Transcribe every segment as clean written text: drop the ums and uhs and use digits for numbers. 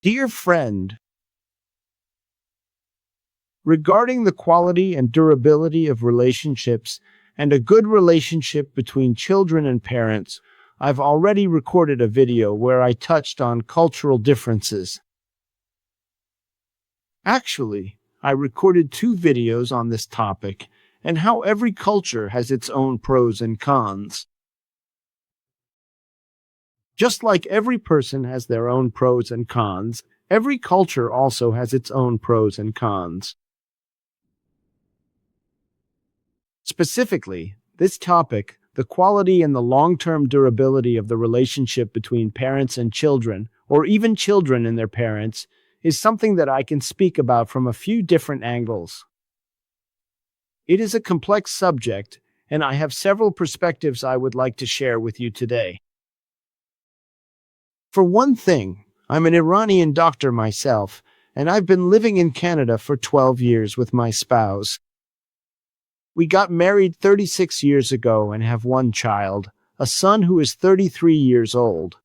Dear friend, regarding the quality and durability of relationships and a good relationship between children and parents, I've already recorded a video where I touched on cultural differences. Actually, I recorded two videos on this topic and how every culture has its own pros and cons. Just like every person has their own pros and cons, every culture also has its own pros and cons. Specifically, this topic, the quality and the long-term durability of the relationship between parents and children, or even children and their parents, is something that I can speak about from a few different angles. It is a complex subject, and I have several perspectives I would like to share with you today. For one thing, I'm an Iranian doctor myself, and I've been living in Canada for 12 years with my spouse. We got married 36 years ago and have one child, a son who is 33 years old.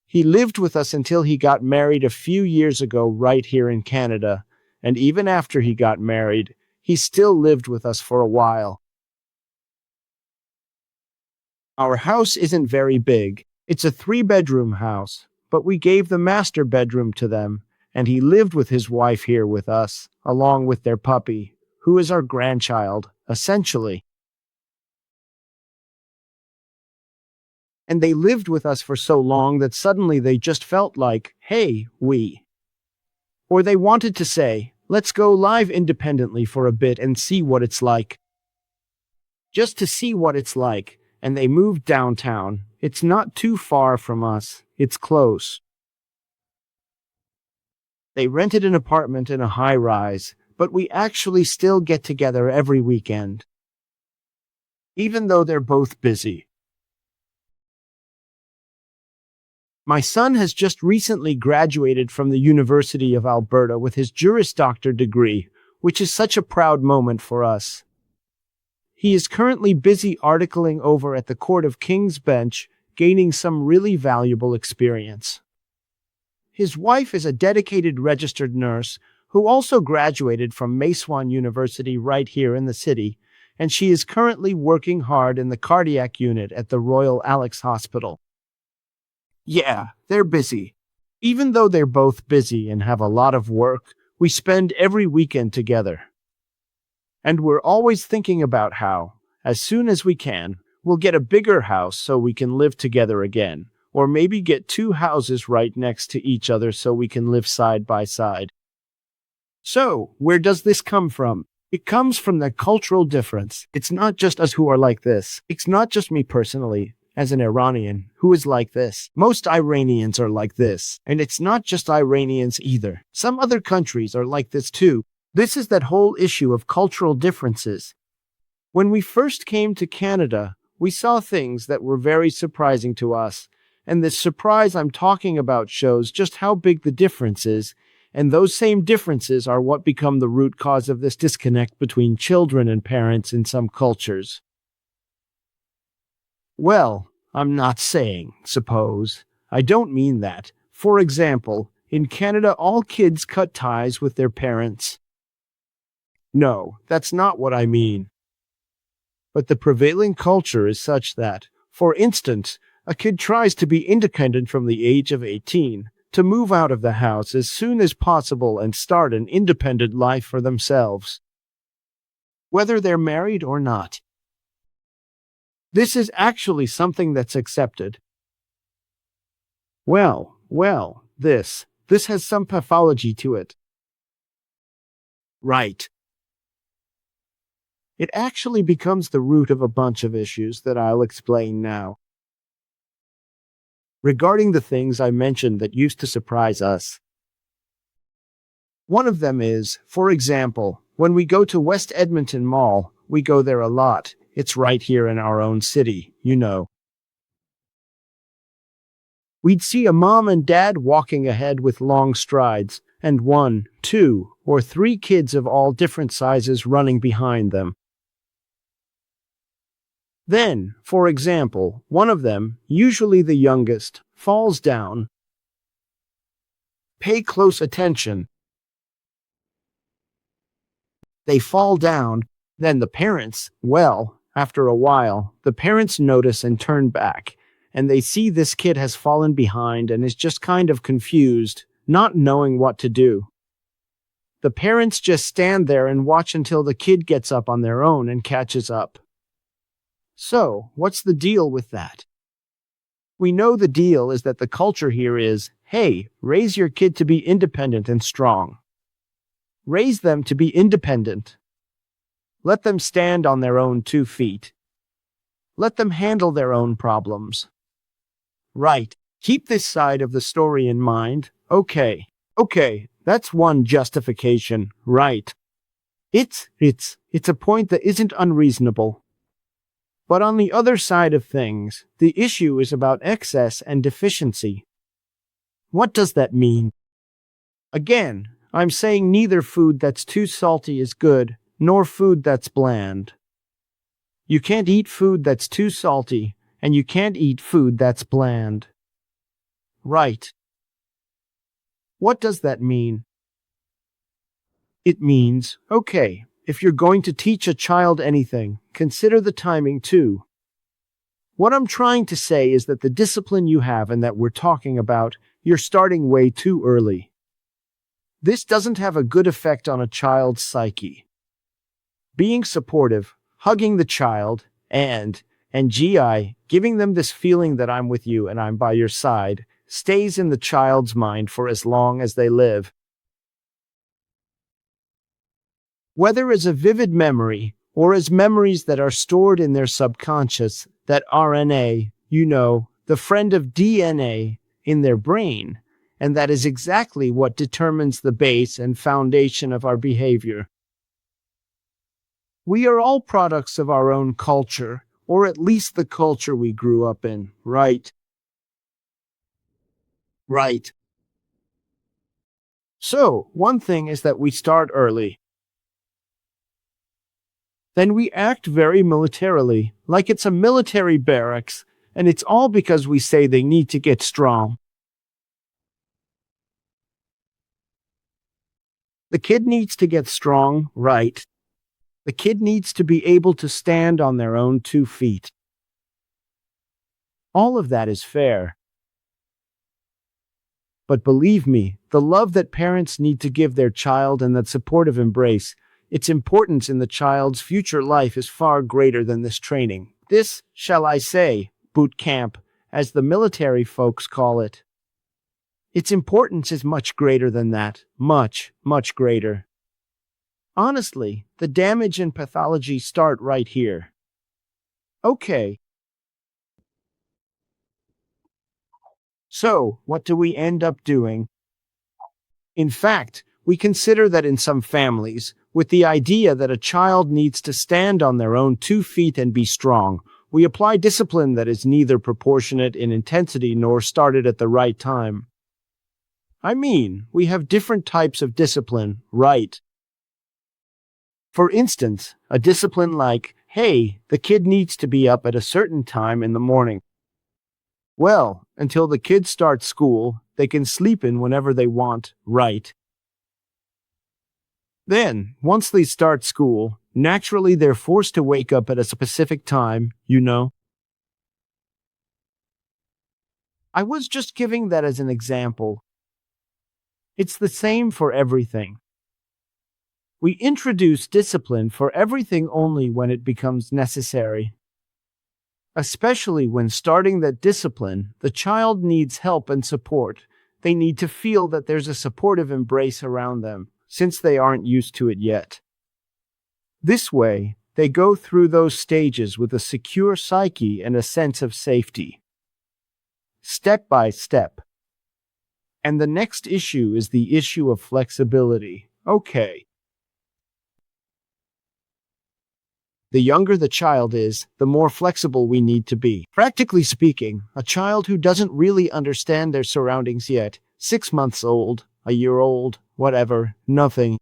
He lived with us until he got married a few years ago right here in Canada, and even after he got married, he still lived with us for a while. Our house isn't very big. It's a 3-bedroom house, but we gave the master bedroom to them, and he lived with his wife here with us, along with their puppy, who is our grandchild, essentially. And they lived with us for so long that suddenly they just felt like, hey, or they wanted to say, let's go live independently for a bit and see what it's like. Just to see what it's like, and they moved downtown. It's not too far from us, it's close. They rented an apartment in a high-rise, but we actually still get together every weekend, even though they're both busy. My son has just recently graduated from the University of Alberta with his Juris Doctor degree, which is such a proud moment for us. He is currently busy articling over at the Court of King's Bench, gaining some really valuable experience. His wife is a dedicated registered nurse who also graduated from Maswan University right here in the city, and she is currently working hard in the cardiac unit at the Royal Alex Hospital. Yeah, they're busy. Even though they're both busy and have a lot of work, we spend every weekend together. And we're always thinking about how, as soon as we can, we'll get a bigger house so we can live together again, or maybe get 2 houses right next to each other so we can live side by side. So, where does this come from? It comes from the cultural difference. It's not just us who are like this. It's not just me personally, as an Iranian, who is like this. Most Iranians are like this. And it's not just Iranians either. Some other countries are like this too. This is that whole issue of cultural differences. When we first came to Canada, we saw things that were very surprising to us. And this surprise I'm talking about shows just how big the difference is. And those same differences are what become the root cause of this disconnect between children and parents in some cultures. Well, I'm not saying, suppose. I don't mean that. For example, in Canada, all kids cut ties with their parents. No, that's not what I mean. But the prevailing culture is such that, for instance, a kid tries to be independent from the age of 18, to move out of the house as soon as possible and start an independent life for themselves, whether they're married or not. This is actually something that's accepted. Well, this has some pathology to it. Right. It actually becomes the root of a bunch of issues that I'll explain now. Regarding the things I mentioned that used to surprise us. One of them is, for example, when we go to West Edmonton Mall, we go there a lot. It's right here in our own city, you know. We'd see a mom and dad walking ahead with long strides, and 1, 2, or 3 kids of all different sizes running behind them. Then, for example, one of them, usually the youngest, falls down. Pay close attention. They fall down. Then the parents, well, after a while, the parents notice and turn back, and they see this kid has fallen behind and is just kind of confused, not knowing what to do. The parents just stand there and watch until the kid gets up on their own and catches up. So, what's the deal with that? We know the deal is that the culture here is, hey, raise your kid to be independent and strong. Raise them to be independent. Let them stand on their own 2 feet. Let them handle their own problems. Right. Keep this side of the story in mind. Okay, that's one justification, right? It's a point that isn't unreasonable. But on the other side of things, the issue is about excess and deficiency. What does that mean? Again, I'm saying neither food that's too salty is good, nor food that's bland. You can't eat food that's too salty, and you can't eat food that's bland. Right. What does that mean? It means, okay, if you're going to teach a child anything, consider the timing too. What I'm trying to say is that the discipline you have and that we're talking about, you're starting way too early. This doesn't have a good effect on a child's psyche. Being supportive, hugging the child, and giving them this feeling that I'm with you and I'm by your side, stays in the child's mind for as long as they live. Whether as a vivid memory, or as memories that are stored in their subconscious, that RNA, the friend of DNA, in their brain, and that is exactly what determines the base and foundation of our behavior. We are all products of our own culture, or at least the culture we grew up in, right? Right. So, one thing is that we start early. Then we act very militarily, like it's a military barracks, and it's all because we say they need to get strong. The kid needs to get strong, right? The kid needs to be able to stand on their own 2 feet. All of that is fair. But believe me, the love that parents need to give their child and that supportive embrace, its importance in the child's future life is far greater than this training. This, shall I say, boot camp, as the military folks call it. Its importance is much greater than that. Much, much greater. Honestly, the damage and pathology start right here. Okay. So, what do we end up doing? In fact, we consider that in some families, with the idea that a child needs to stand on their own 2 feet and be strong, we apply discipline that is neither proportionate in intensity nor started at the right time. I mean, we have different types of discipline, right? For instance, a discipline like, hey, the kid needs to be up at a certain time in the morning. Well, until the kids start school, they can sleep in whenever they want, right? Then, once they start school, naturally they're forced to wake up at a specific time, I was just giving that as an example. It's the same for everything. We introduce discipline for everything only when it becomes necessary. Especially when starting that discipline, the child needs help and support. They need to feel that there's a supportive embrace around them, since they aren't used to it yet. This way, they go through those stages with a secure psyche and a sense of safety. Step by step. And the next issue is the issue of flexibility. Okay. The younger the child is, the more flexible we need to be. Practically speaking, a child who doesn't really understand their surroundings yet, 6 months old, a year old, whatever, nothing.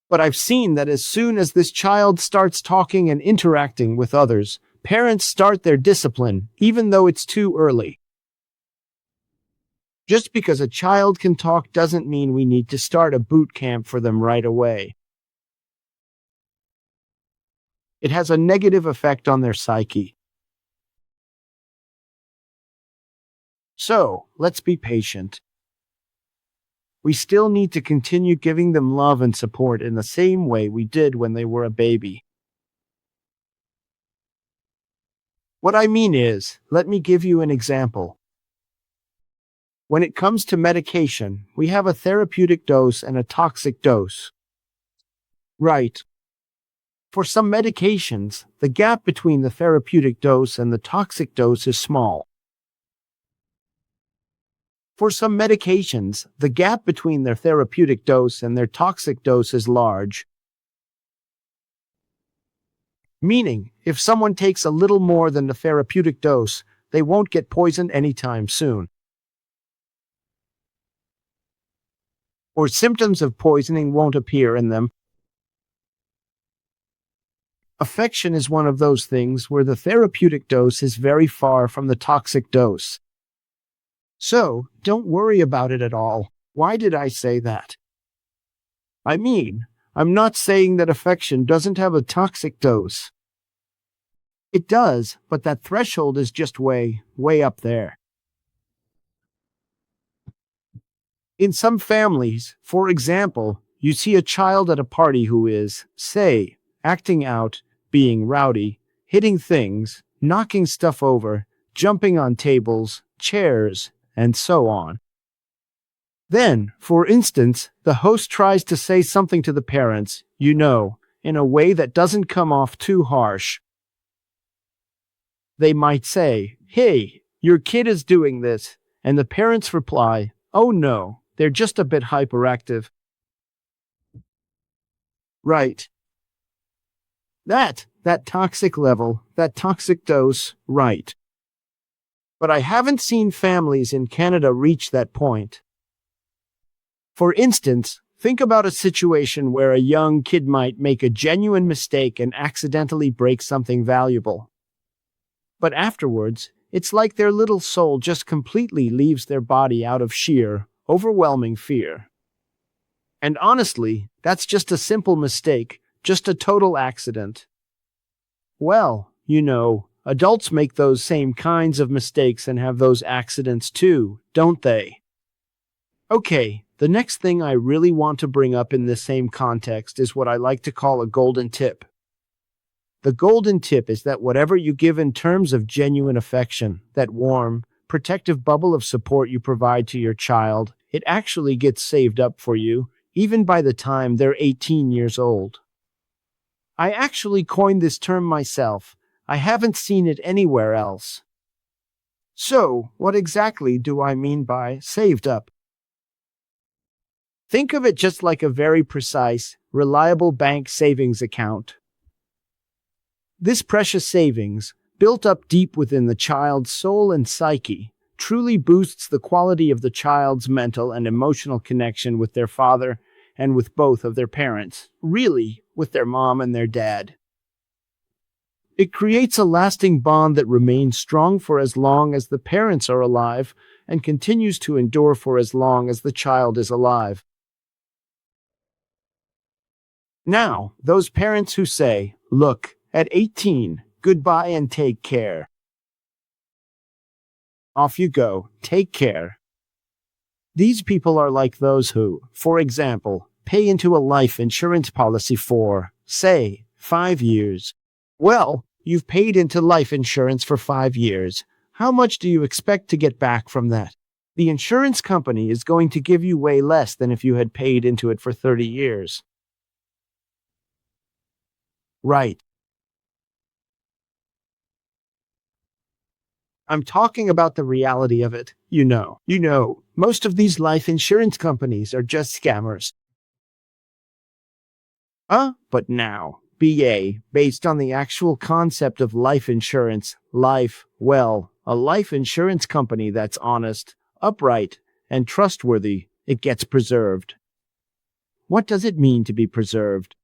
But I've seen that as soon as this child starts talking and interacting with others, parents start their discipline, even though it's too early. Just because a child can talk doesn't mean we need to start a boot camp for them right away. It has a negative effect on their psyche. So, let's be patient. We still need to continue giving them love and support in the same way we did when they were a baby. What I mean is, let me give you an example. When it comes to medication, we have a therapeutic dose and a toxic dose. Right. For some medications, the gap between the therapeutic dose and the toxic dose is small. For some medications, the gap between their therapeutic dose and their toxic dose is large. Meaning, if someone takes a little more than the therapeutic dose, they won't get poisoned anytime soon. Or symptoms of poisoning won't appear in them. Affection is one of those things where the therapeutic dose is very far from the toxic dose. So, don't worry about it at all. Why did I say that? I mean, I'm not saying that affection doesn't have a toxic dose. It does, but that threshold is just way up there. In some families, for example, you see a child at a party who is, say, acting out, being rowdy, hitting things, knocking stuff over, jumping on tables, chairs, and so on. Then, for instance, the host tries to say something to the parents, in a way that doesn't come off too harsh. They might say, "Hey, your kid is doing this," and the parents reply, "Oh no, they're just a bit hyperactive." Right. That toxic level, that toxic dose, right. But I haven't seen families in Canada reach that point. For instance, think about a situation where a young kid might make a genuine mistake and accidentally break something valuable. But afterwards, it's like their little soul just completely leaves their body out of sheer, overwhelming fear. And honestly, that's just a simple mistake, just a total accident. Well, adults make those same kinds of mistakes and have those accidents too, don't they? Okay, the next thing I really want to bring up in this same context is what I like to call a golden tip. The golden tip is that whatever you give in terms of genuine affection, that warm, protective bubble of support you provide to your child, it actually gets saved up for you, even by the time they're 18 years old. I actually coined this term myself. I haven't seen it anywhere else. So, what exactly do I mean by saved up? Think of it just like a very precise, reliable bank savings account. This precious savings, built up deep within the child's soul and psyche, truly boosts the quality of the child's mental and emotional connection with their father and with both of their parents, really, with their mom and their dad. It creates a lasting bond that remains strong for as long as the parents are alive and continues to endure for as long as the child is alive. Now, those parents who say, "Look, at 18, goodbye and take care." Off you go, take care. These people are like those who, for example, pay into a life insurance policy for, say, 5 years. Well, you've paid into life insurance for 5 years. How much do you expect to get back from that? The insurance company is going to give you way less than if you had paid into it for 30 years. Right. I'm talking about the reality of it. Most of these life insurance companies are just scammers. But now, based on the actual concept of life insurance, a life insurance company that's honest, upright, and trustworthy, it gets preserved. What does it mean to be preserved?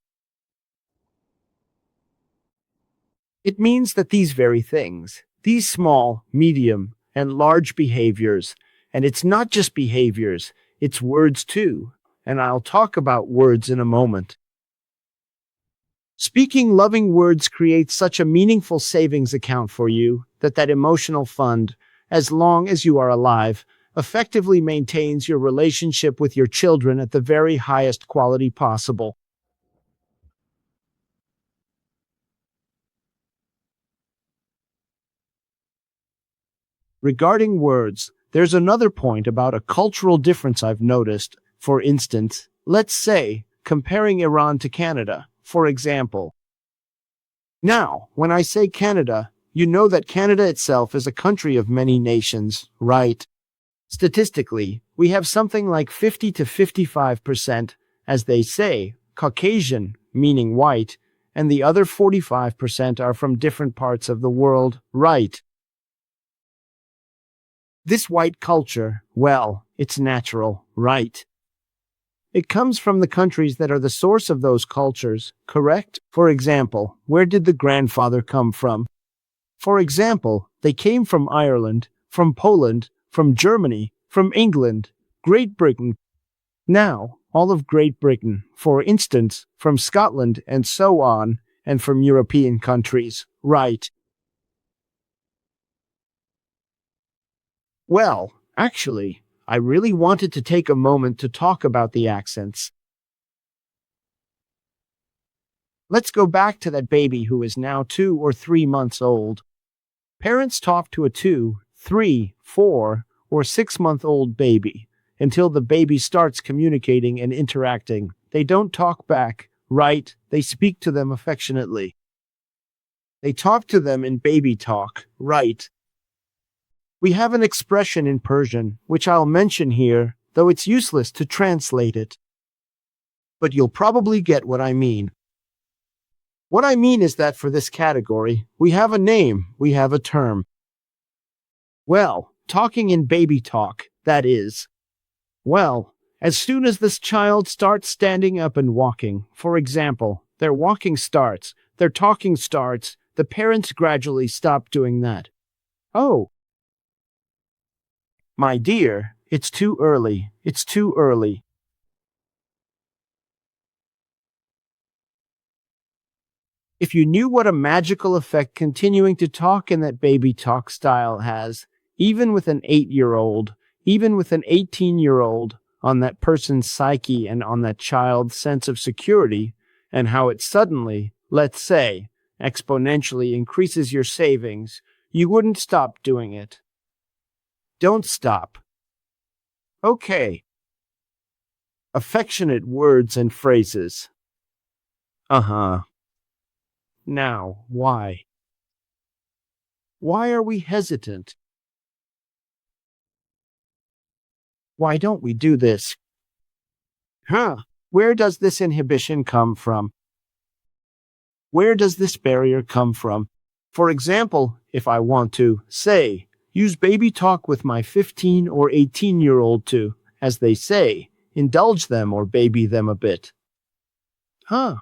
It means that these very things, these small, medium, and large behaviors, And it's not just behaviors, it's words too. And I'll talk about words in a moment. Speaking loving words creates such a meaningful savings account for you that emotional fund, as long as you are alive, effectively maintains your relationship with your children at the very highest quality possible. Regarding words, there's another point about a cultural difference I've noticed. For instance, let's say, comparing Iran to Canada, for example. Now, when I say Canada, you know that Canada itself is a country of many nations, right? Statistically, we have something like 50 to 55%, as they say, Caucasian, meaning white, and the other 45% are from different parts of the world, right? This white culture, well, it's natural, right? It comes from the countries that are the source of those cultures, correct? For example, where did the grandfather come from? For example, they came from Ireland, from Poland, from Germany, from England, Great Britain. Now, all of Great Britain, for instance, from Scotland and so on, and from European countries, right? Well, actually, I really wanted to take a moment to talk about the accents. Let's go back to that baby who is now 2 or 3 months old. Parents talk to a 2, 3, 4, or 6-month-old baby until the baby starts communicating and interacting. They don't talk back, right? They speak to them affectionately. They talk to them in baby talk, right? We have an expression in Persian, which I'll mention here, though it's useless to translate it. But you'll probably get what I mean. What I mean is that for this category, we have a name, we have a term. Well, talking in baby talk, that is. Well, as soon as this child starts standing up and walking, for example, their walking starts, their talking starts, the parents gradually stop doing that. Oh, my dear, it's too early, it's too early. If you knew what a magical effect continuing to talk in that baby talk style has, even with an 8-year-old, even with an 18-year-old, on that person's psyche and on that child's sense of security, and how it suddenly, let's say, exponentially increases your savings, you wouldn't stop doing it. Don't stop. Okay. Affectionate words and phrases. Uh-huh. Now, why? Why are we hesitant? Why don't we do this? Huh? Where does this inhibition come from? Where does this barrier come from? For example, if I want to, say, use baby talk with my 15 or 18-year-old to, as they say, indulge them or baby them a bit. Huh?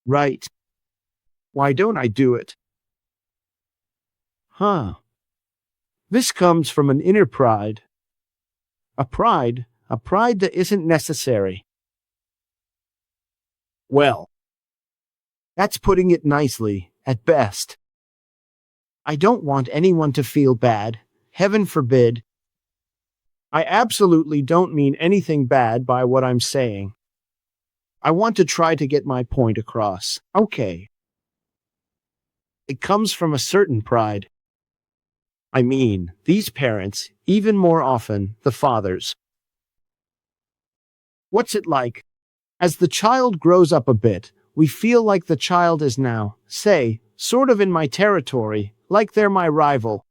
Right. Why don't I do it? Huh? This comes from an inner pride. A pride that isn't necessary. Well, that's putting it nicely, at best. I don't want anyone to feel bad, heaven forbid. I absolutely don't mean anything bad by what I'm saying. I want to try to get my point across. Okay. It comes from a certain pride. I mean, these parents, even more often, the fathers. What's it like? As the child grows up a bit, we feel like the child is now, say, sort of in my territory, like they're my rival.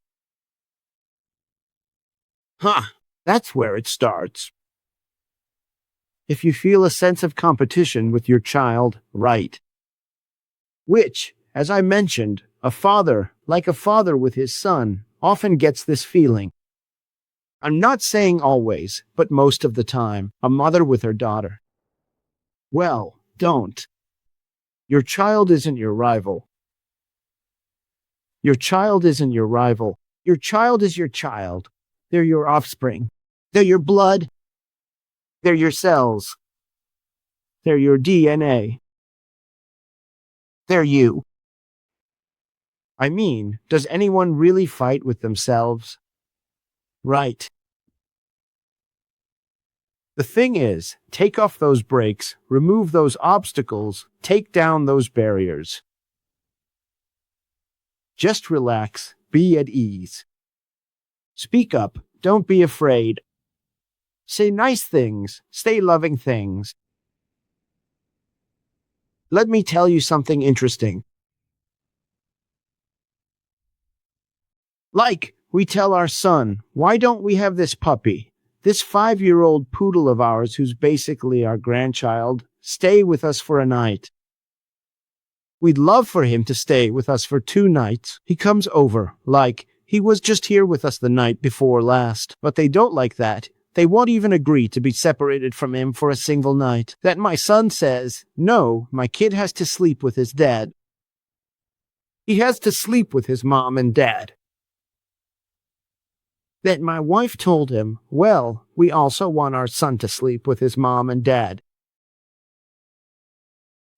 Huh, that's where it starts. If you feel a sense of competition with your child, right? Which, as I mentioned, a father, like a father with his son, often gets this feeling. I'm not saying always, but most of the time, a mother with her daughter. Well, don't. Your child isn't your rival. Your child isn't your rival. Your child is your child. They're your offspring. They're your blood. They're your cells. They're your DNA. They're you. I mean, does anyone really fight with themselves? Right. The thing is, take off those brakes, remove those obstacles, take down those barriers. Just relax, be at ease. Speak up, don't be afraid. Say nice things, say loving things. Let me tell you something interesting. Like, we tell our son, why don't we have this puppy? This 5-year-old poodle of ours, who's basically our grandchild, stay with us for a night. We'd love for him to stay with us for 2 nights. He comes over, like, he was just here with us the night before last. But they don't like that. They won't even agree to be separated from him for a single night. That my son says, no, my kid has to sleep with his dad. He has to sleep with his mom and dad. That my wife told him, well, we also want our son to sleep with his mom and dad.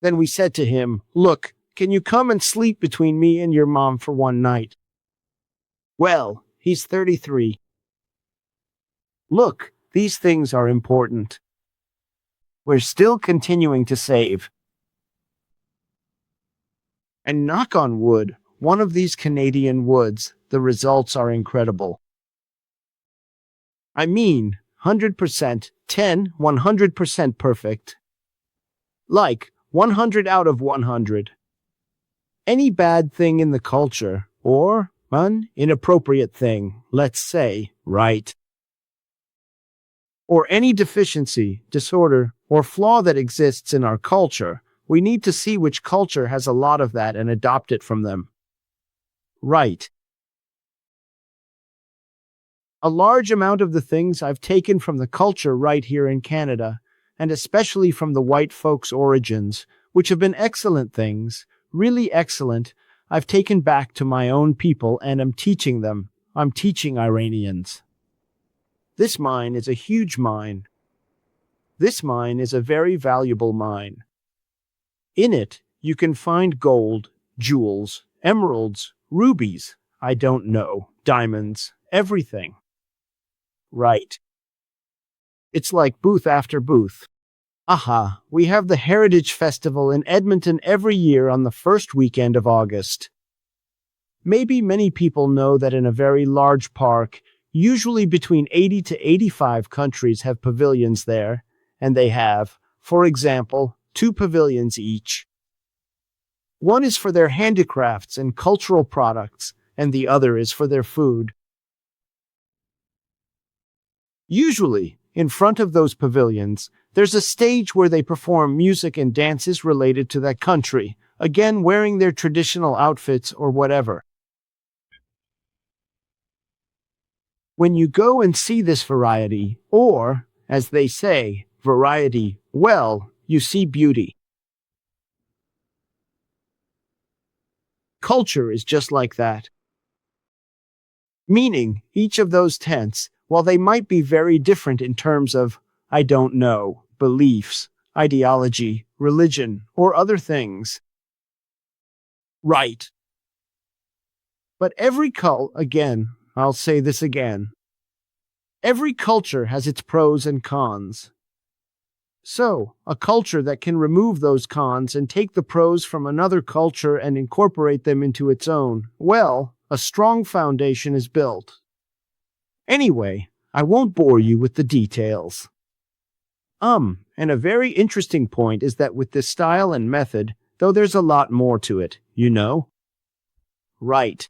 Then we said to him, look, can you come and sleep between me and your mom for 1 night? Well, he's 33. Look, these things are important. We're still continuing to save. And knock on wood, one of these Canadian woods, the results are incredible. I mean, 100%, 100% perfect. Like, 100 out of 100. Any bad thing in the culture, or an inappropriate thing, let's say, right? Or any deficiency, disorder, or flaw that exists in our culture, we need to see which culture has a lot of that and adopt it from them. Right. A large amount of the things I've taken from the culture right here in Canada, and especially from the white folks' origins, which have been excellent things, really excellent, I've taken back to my own people and am teaching them. I'm teaching Iranians. This mine is a huge mine. This mine is a very valuable mine. In it, you can find gold, jewels, emeralds, rubies, I don't know, diamonds, everything. Right. It's like booth after booth. Aha, we have the Heritage Festival in Edmonton every year on the first weekend of August. Maybe many people know that in a very large park, usually between 80 to 85 countries have pavilions there, and they have, for example, 2 pavilions each. One is for their handicrafts and cultural products, and the other is for their food. Usually, in front of those pavilions, there's a stage where they perform music and dances related to that country, again wearing their traditional outfits or whatever. When you go and see this variety, or, as they say, variety, well, you see beauty. Culture is just like that. Meaning, each of those tents, while they might be very different in terms of, I don't know, beliefs, ideology, religion, or other things. Right. But every again, I'll say this again. Every culture has its pros and cons. So, a culture that can remove those cons and take the pros from another culture and incorporate them into its own, well, a strong foundation is built. Anyway, I won't bore you with the details. And a very interesting point is that with this style and method, though there's a lot more to it, you know? Right.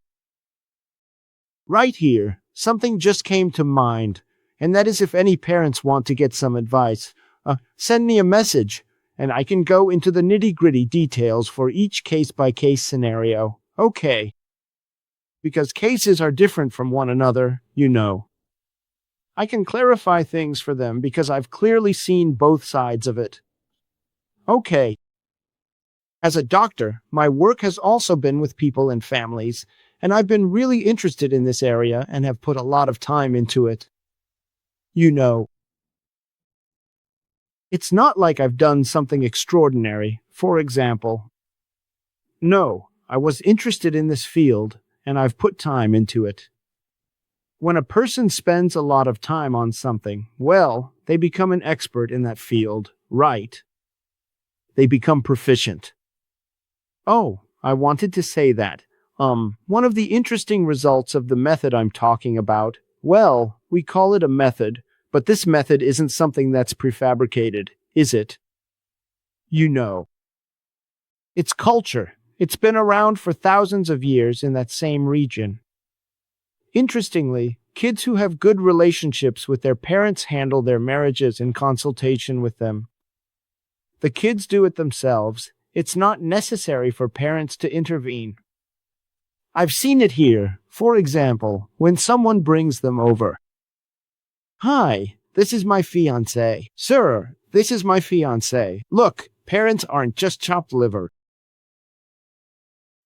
Right here, something just came to mind, and that is if any parents want to get some advice, send me a message, and I can go into the nitty-gritty details for each case-by-case scenario. Okay. Because cases are different from one another, you know. I can clarify things for them because I've clearly seen both sides of it. Okay. As a doctor, my work has also been with people and families, and I've been really interested in this area and have put a lot of time into it. You know, it's not like I've done something extraordinary. For example, no, I was interested in this field and I've put time into it. When a person spends a lot of time on something, well, they become an expert in that field, right? They become proficient. Oh, I wanted to say that. One of the interesting results of the method I'm talking about, well, we call it a method, but this method isn't something that's prefabricated, is it? You know. It's culture. It's been around for thousands of years in that same region. Interestingly, kids who have good relationships with their parents handle their marriages in consultation with them. The kids do it themselves. It's not necessary for parents to intervene. I've seen it here, for example, when someone brings them over. Hi, this is my fiancé. Sir, this is my fiancé. Look, parents aren't just chopped liver.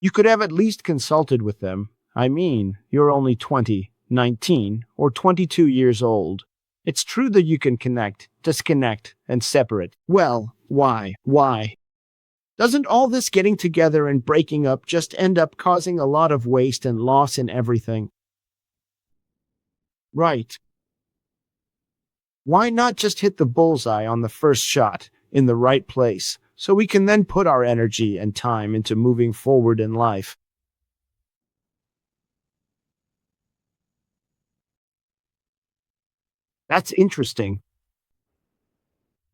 You could have at least consulted with them. I mean, you're only 20, 19, or 22 years old. It's true that you can connect, disconnect, and separate. Well, why? Why? Doesn't all this getting together and breaking up just end up causing a lot of waste and loss in everything? Right. Why not just hit the bullseye on the first shot, in the right place, so we can then put our energy and time into moving forward in life? That's interesting.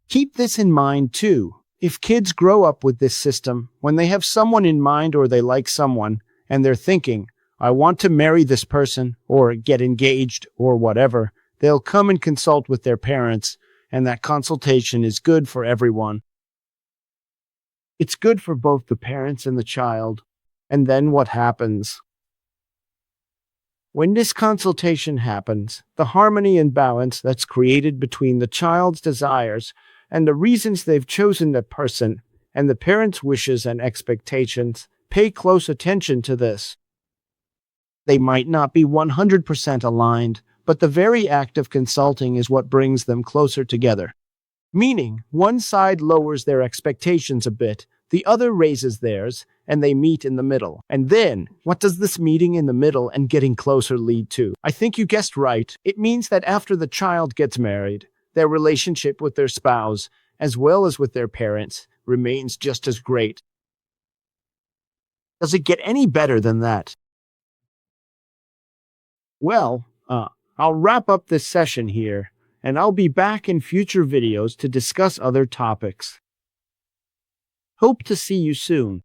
Keep this in mind too. If kids grow up with this system, when they have someone in mind or they like someone, and they're thinking, I want to marry this person, or get engaged, or whatever, they'll come and consult with their parents, and that consultation is good for everyone. It's good for both the parents and the child. And then what happens? When this consultation happens, the harmony and balance that's created between the child's desires and the reasons they've chosen that person and the parents' wishes and expectations, pay close attention to this. They might not be 100% aligned, but the very act of consulting is what brings them closer together. Meaning, one side lowers their expectations a bit, the other raises theirs, and they meet in the middle. And then, what does this meeting in the middle and getting closer lead to? I think you guessed right. It means that after the child gets married, their relationship with their spouse, as well as with their parents, remains just as great. Does it get any better than that? Well, I'll wrap up this session here, and I'll be back in future videos to discuss other topics. Hope to see you soon.